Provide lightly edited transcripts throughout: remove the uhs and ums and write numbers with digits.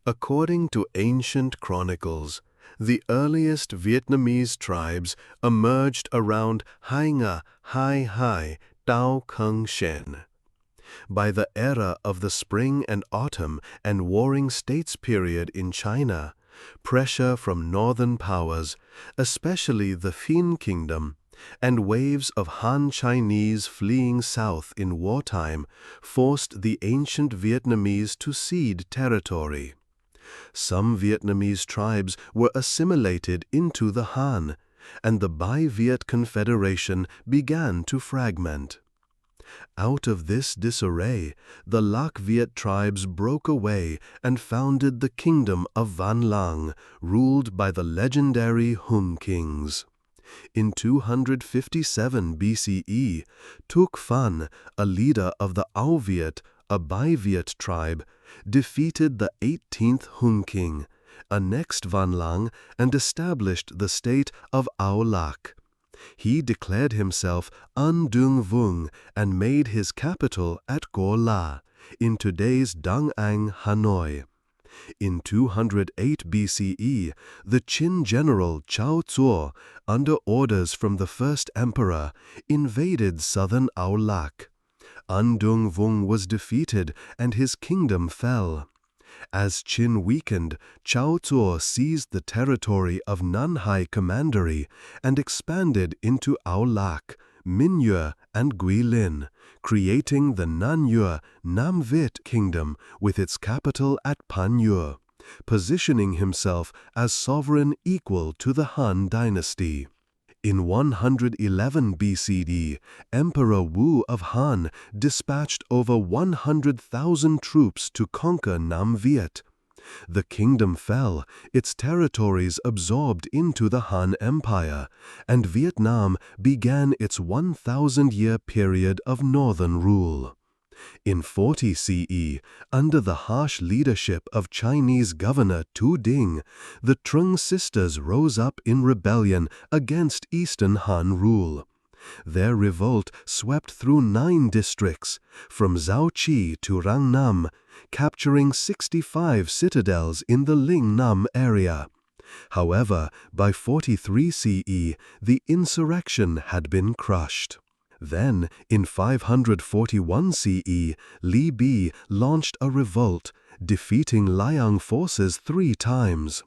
According to ancient chronicles, the earliest Vietnamese tribes emerged around Hai Nga Hai Hai Tao Kung Shen. By the era of the Spring and Autumn and Warring States period in China, pressure from northern powers, especially the Fin Kingdom, and waves of Han Chinese fleeing south in wartime forced the ancient Vietnamese to cede territory. Some Vietnamese tribes were assimilated into the Han, and the Bai-Viet Confederation began to fragment. Out of this disarray, the Lac Viet tribes broke away and founded the kingdom of Van Lang, ruled by the legendary Hung kings. In 257 BCE, Tuc Phan, a leader of the Ao Viet, a Bai-Viet tribe, defeated the 18th Hung king, annexed Van Lang, and established the state of Ao Lac. He declared himself An Dung Vung and made his capital at Go La, in today's Dang Ang, Hanoi. In 208 BCE, the Qin general Chao Zuo, under orders from the first emperor, invaded southern Ao Lac. An Dung Vung was defeated and his kingdom fell. As Qin weakened, Chao Zuo seized the territory of Nanhai Commandery and expanded into Ao Lac, Minyue, and Guilin, creating the Nanyue Nam Viet Kingdom with its capital at Panyue, positioning himself as sovereign equal to the Han dynasty. In 111 BCE, Emperor Wu of Han dispatched over 100,000 troops to conquer Nam Viet. The kingdom fell, its territories absorbed into the Han Empire, and Vietnam began its 1,000-year period of northern rule. In 40 CE, under the harsh leadership of Chinese governor Tu Ding, the Trung sisters rose up in rebellion against Eastern Han rule. Their revolt swept through 9 districts, from Zhao Chi to Rang Nam, capturing 65 citadels in the Ling Nam area. However, by 43 CE, the insurrection had been crushed. Then, in 541 CE, Li Bi launched a revolt, defeating Liang forces 3 times.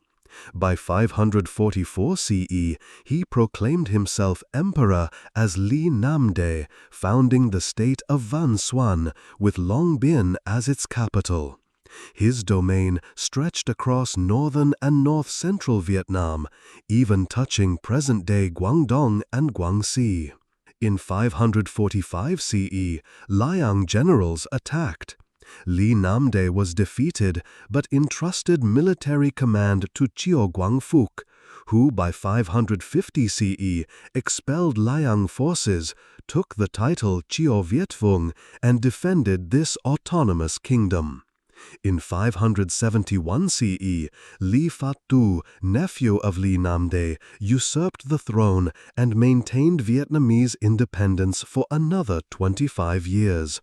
By 544 CE, he proclaimed himself emperor as Li Namde, founding the state of Van Xuan, with Long Binh as its capital. His domain stretched across northern and north-central Vietnam, even touching present-day Guangdong and Guangxi. In 545 CE, Liang generals attacked. Li Namde was defeated but entrusted military command to Chiao Guangphuc, who by 550 CE expelled Liang forces, took the title Chiao Vietvung, and defended this autonomous kingdom. In 571 CE, Li Fat Tu, nephew of Li Namde, usurped the throne and maintained Vietnamese independence for another 25 years,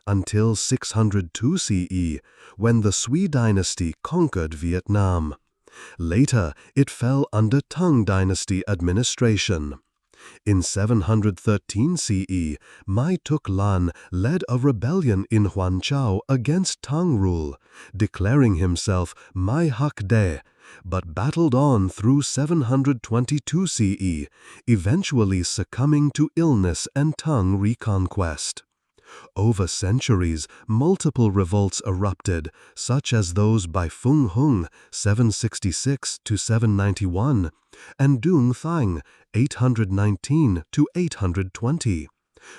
until 602 CE, when the Sui dynasty conquered Vietnam. Later, it fell under Tang dynasty administration. In 713 CE, Mai Tuk Lan led a rebellion in Huanchao against Tang rule, declaring himself Mai Hak De, but battled on through 722 CE, eventually succumbing to illness and Tang reconquest. Over centuries, multiple revolts erupted, such as those by Fung Hung 766 to 791 and Dung Thang 819 to 820.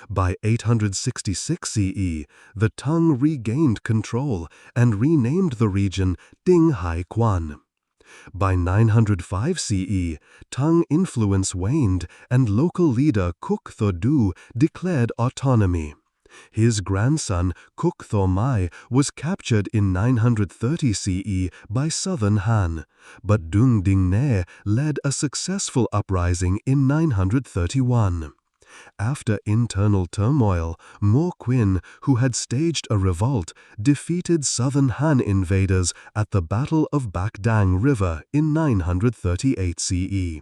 By 866 CE, the Tang regained control and renamed the region Ding Hai Quan. By 905 CE, Tang influence waned and local leader Kuk Tho Du declared autonomy. His grandson, Kuk Tho Mai, was captured in 930 CE by southern Han, but Dung Ding Ne led a successful uprising in 931. After internal turmoil, Mo Qin, who had staged a revolt, defeated southern Han invaders at the Battle of Bakdang River in 938 CE.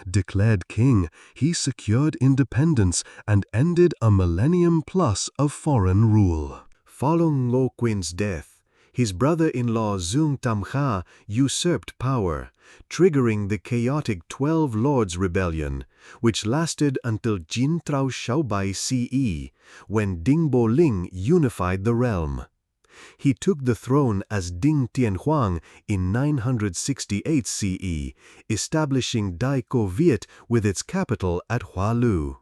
Declared king, he secured independence and ended a millennium plus of foreign rule. Following Mo Qin's death, his brother-in-law Zheng Tamkha usurped power, triggering the chaotic 12 Lords Rebellion, which lasted until Jin Trao Shaobai CE, when Ding Bo Ling unified the realm. He took the throne as Ding Tianhuang in 968 CE, establishing Daiko Viet with its capital at Hualu.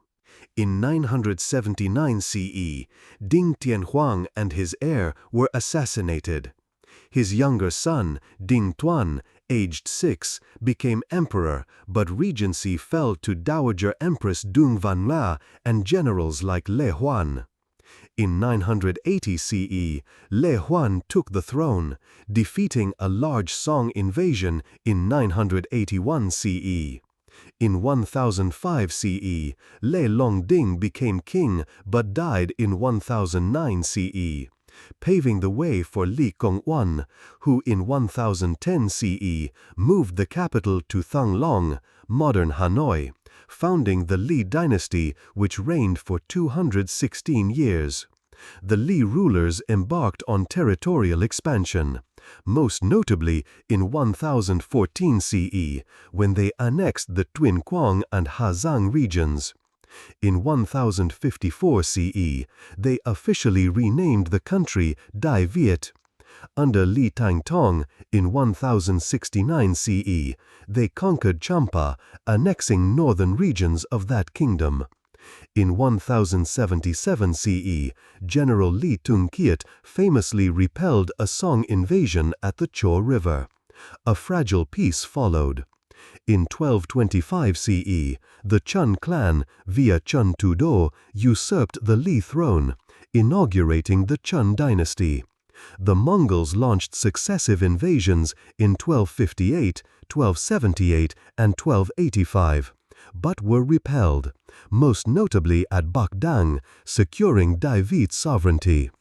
In 979 CE, Ding Tianhuang and his heir were assassinated. His younger son, Ding Tuan, aged 6, became emperor, but regency fell to Dowager Empress Dung Vanla and generals like Le Huan. In 980 CE, Le Huan took the throne, defeating a large Song invasion in 981 CE. In 1005 CE, Le Longding became king but died in 1009 CE, paving the way for Li Konghuan, who in 1010 CE moved the capital to Thonglong, modern Hanoi, founding the Li dynasty, which reigned for 216 years. The Li rulers embarked on territorial expansion, most notably in 1014 CE, when they annexed the Tunquang and Hazang regions. In 1054 CE, they officially renamed the country Dai Viet. Under Li Tangtong, in 1069 CE, they conquered Champa, annexing northern regions of that kingdom. In 1077 CE, General Li Tungkiat famously repelled a Song invasion at the Cho River. A fragile peace followed. In 1225 CE, the Chun clan, via Chun Tudo, usurped the Li throne, inaugurating the Chun dynasty. The Mongols launched successive invasions in 1258, 1278, and 1285, but were repelled, most notably at Bakdang, securing Dai Viet sovereignty.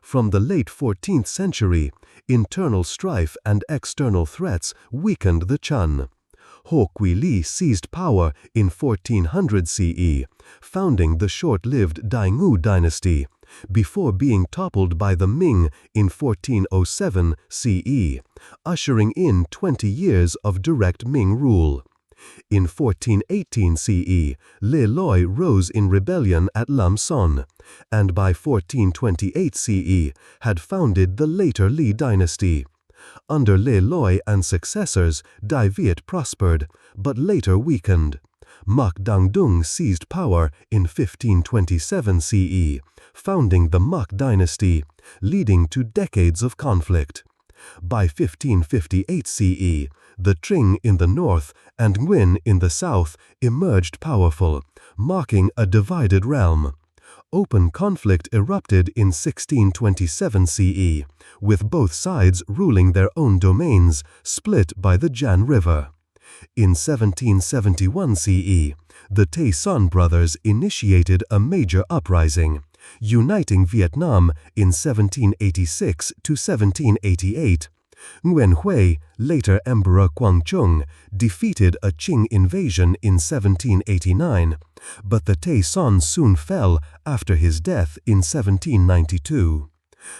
From the late 14th century, internal strife and external threats weakened the Chun. Ho Kui-li seized power in 1400 CE, founding the short-lived Daingu dynasty, before being toppled by the Ming in 1407 CE, ushering in 20 years of direct Ming rule. In 1418 CE, Le Loi rose in rebellion at Lam Son, and by 1428 CE had founded the later Li dynasty. Under Le Loi and successors, Dai Viet prospered, but later weakened. Mak Dangdung seized power in 1527 CE, founding the Mak dynasty, leading to decades of conflict. By 1558 CE, the Tring in the north and Nguyen in the south emerged powerful, marking a divided realm. Open conflict erupted in 1627 CE, with both sides ruling their own domains, split by the Jan River. In 1771 CE, the Tay Son brothers initiated a major uprising, uniting Vietnam in 1786 to 1788. Nguyen Hui, later Emperor Quang-Trung, defeated a Qing invasion in 1789, but the Tay Son soon fell after his death in 1792.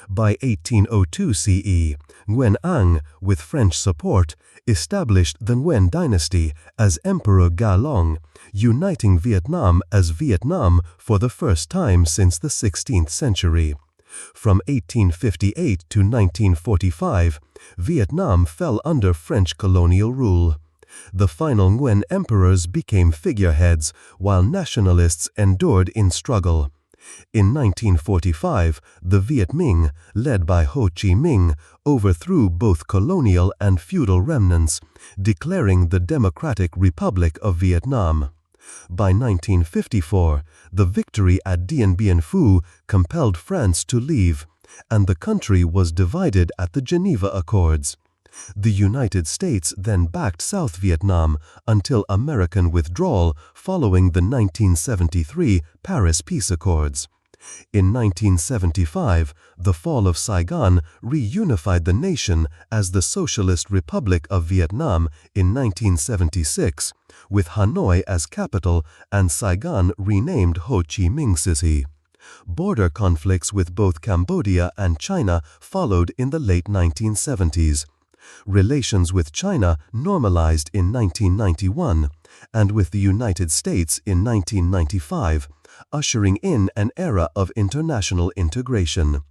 By 1802 CE, Nguyen Ang, with French support, established the Nguyen dynasty as Emperor Ga Long, uniting Vietnam as Vietnam for the first time since the 16th century. From 1858 to 1945, Vietnam fell under French colonial rule. The final Nguyen emperors became figureheads, while nationalists endured in struggle. In 1945, the Viet Minh, led by Ho Chi Minh, overthrew both colonial and feudal remnants, declaring the Democratic Republic of Vietnam. By 1954, the victory at Dien Bien Phu compelled France to leave, and the country was divided at the Geneva Accords. The United States then backed South Vietnam until American withdrawal following the 1973 Paris Peace Accords. In 1975, the fall of Saigon reunified the nation as the Socialist Republic of Vietnam in 1976, with Hanoi as capital and Saigon renamed Ho Chi Minh City. Border conflicts with both Cambodia and China followed in the late 1970s. Relations with China normalized in 1991, and with the United States in 1995, ushering in an era of international integration.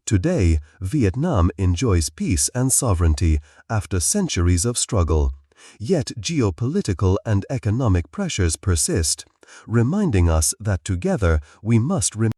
Today, Vietnam enjoys peace and sovereignty after centuries of struggle. Yet geopolitical and economic pressures persist, reminding us that together we must remain